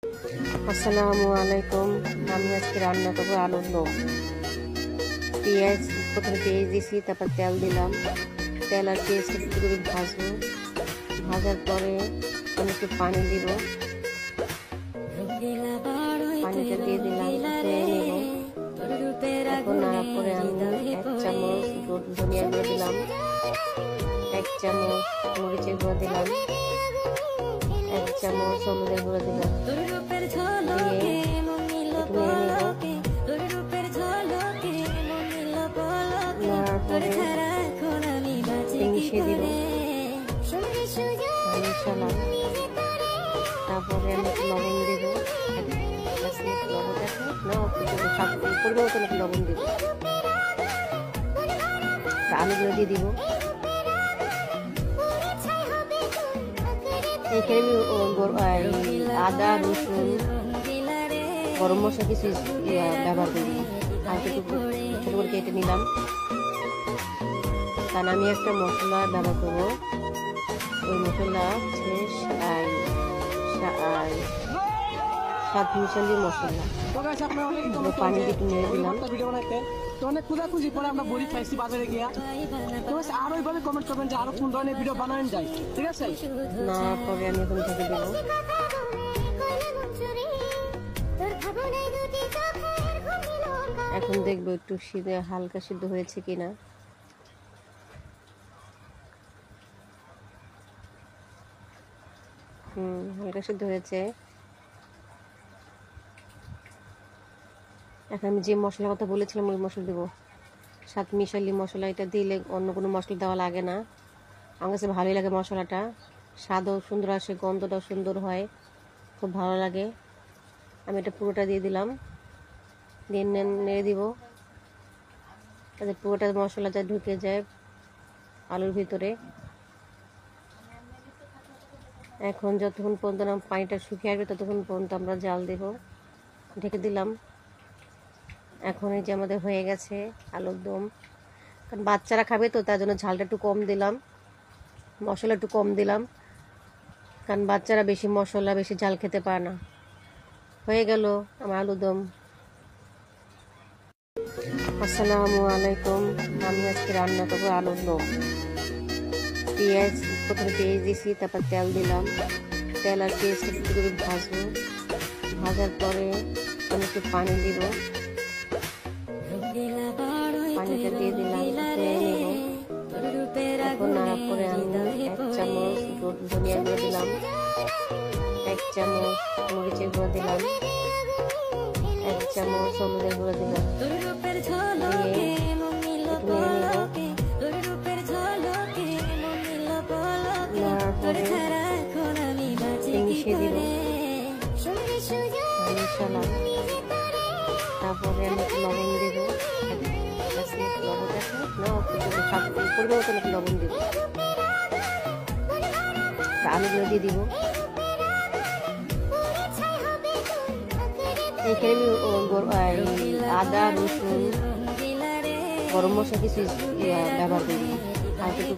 আসসালামু আলাইকুম। আমি আজকে রান্না করবো আলুর দম। পেঁয়াজ প্রথমে পেঁয়াজ দিয়েছি, তারপর তেল দিলাম। তেল আর পেঁয়াজটা একটু করে ভাজবো। ভাজার পরে আমি একটু পানি দিব, পানিটা দিয়ে দিলাম, ধুয়ে নেব। এখন নাড়ার পরে আমি 1 চামচ ধনিয়া গুঁড়ো দিলাম, 1 চামচ মরিচের গুঁড়ো দিলাম, 1 চামচ হলুদের গুঁড়ো দিলাম, দিয়ে একটু নেড়ে নেব। নাড়ার পরে মিশিয়ে দিব মিশালাম। তারপরে আমি একটু লবণ দিব, লবণ আছে না, পরিমাণ মতন একটু লবণ দিব। আলুগুলো দিয়ে দিব। এখানে আমি আদা, রসুন, গরম মশলা কিছু ব্যবহার করি। আর একটু ছোটো করে কেটে নিলাম, কারণ আমি একটা মশলা ব্যবহার করবো। ওই মশলা হচ্ছে স্বাদ মিশালি মশলা। পানি দিয়ে একটু নেড়ে দিলাম। অনেক খোঁজাখুঁজি পরে আমরা বড়ি খাইছি বাজারে গিয়া। তো আরো এইভাবে কমেন্ট করবেন যে আরো কোন ধরনের ভিডিও বানানো যায়, ঠিক আছে? না পরে আমি এখন ঢেকে দেবো। এখন দেখবো একটু হালকা সিদ্ধ হয়েছে কিনা। হালকা সিদ্ধ হয়েছে। এখন আমি যে মশলার কথা বলেছিলাম ওই মশলা দেবো। স্বাদ মিশালি মশলা, এটা দিলে অন্য কোনো মশলা দেওয়া লাগে না। আমার কাছে ভালোই লাগে মশলাটা, স্বাদও সুন্দর আসে, গন্ধটাও সুন্দর হয়, খুব ভালো লাগে। আমি এটা পুরোটা দিয়ে দিলাম, দিয়ে নেড়ে দিব যাতে পুরোটা মশলাটা ঢুকে যায় আলুর ভিতরে। এখন যতক্ষণ পর্যন্ত পানিটা শুকিয়ে আসবে ততক্ষণ পর্যন্ত আমরা জাল দেব। ঢেকে দিলাম। এখন এই যে আমাদের হয়ে গেছে আলুর দম। কারণ বাচ্চারা খাবে তো, তার জন্য ঝালটা একটু কম দিলাম, মশলা একটু কম দিলাম, কারণ বাচ্চারা বেশি মশলা বেশি ঝাল খেতে পারে না। হয়ে গেল আমার আলুর দম। আসসালামু আলাইকুম। আমি আজকে রান্না করবো আলুর দম। প্রথমে পেঁয়াজ দিয়েছি, তারপর তেল দিলাম। তেল আর পেঁয়াজটা একটু করে ভাজবো। ভাজার পরে আমি একটু পানি দিব, পানিটা দিয়ে দিলাম, ধুয়ে নেব। এখন নাড়ার পরে আমি 1 চামচ ধনিয়া গুঁড়ো দিলাম, 1 চামচ মরিচের গুঁড়ো দিলাম, 1 চামচ হলুদের গুঁড়ো দিলাম, দিয়ে একটু নেড়ে নেব। নাড়ার পরে মিশিয়ে দিব মিশালাম। তারপরে আমি একটু লবণ দিব, লবণ আছে না, পরিমাণ মতন একটু লবণ দিব। আলুগুলো দিয়ে দিব। এখানে আমি আদা, রসুন, গরম মশলা কিছু ব্যবহার করি। আর একটু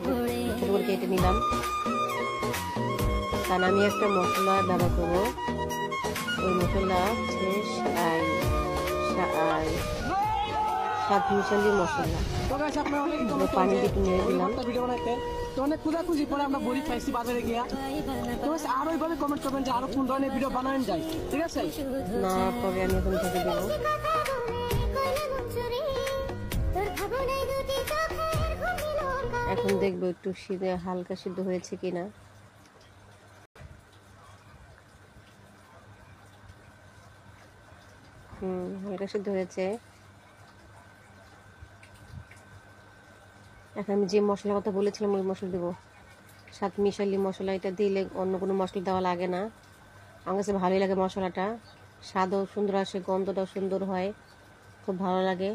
ছোটো করে কেটে নিলাম, কারণ আমি একটা মশলা ব্যবহার করবো। ওই মশলা হচ্ছে স্বাদ মিশালি মশলা। পানি দিয়ে একটু নেড়ে দিলাম। অনেক খোঁজাখুঁজি পরে আমরা বড়ি খাইছি বাজারে গিয়া। তো আরো এইভাবে কমেন্ট করবেন যে আরো কোন ধরনের ভিডিও বানানো যায়, ঠিক আছে? না পরে আমি এখন ঢেকে দেবো। এখন দেখবো একটু হালকা সিদ্ধ হয়েছে কিনা। হালকা সিদ্ধ হয়েছে। এখন আমি যে মশলার কথা বলেছিলাম ওই মশলা দেবো। স্বাদ মিশালি মশলা, এটা দিলে অন্য কোনো মশলা দেওয়া লাগে না। আমার কাছে ভালোই লাগে মশলাটা, স্বাদও সুন্দর আসে, গন্ধটাও সুন্দর হয়, খুব ভালো লাগে।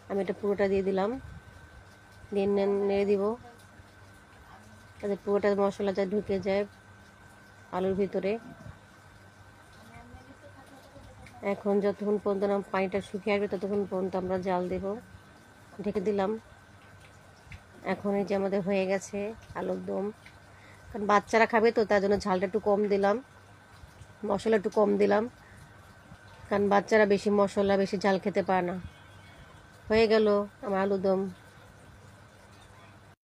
আমি এটা পুরোটা দিয়ে দিলাম, দিয়ে নেড়ে দিব যাতে পুরোটা মশলাটা ঢুকে যায় আলুর ভিতরে। এখন যতক্ষণ পর্যন্ত পানিটা শুকিয়ে আসবে ততক্ষণ পর্যন্ত আমরা জাল দেব। ঢেকে দিলাম। এখন এই যে আমাদের হয়ে গেছে আলুর দম। কারণ বাচ্চারা খাবে তো, তার জন্য ঝালটা একটু কম দিলাম, মশলা একটু কম দিলাম, কারণ বাচ্চারা বেশি মশলা বেশি ঝাল খেতে পারে না। হয়ে গেল আমার আলুদম।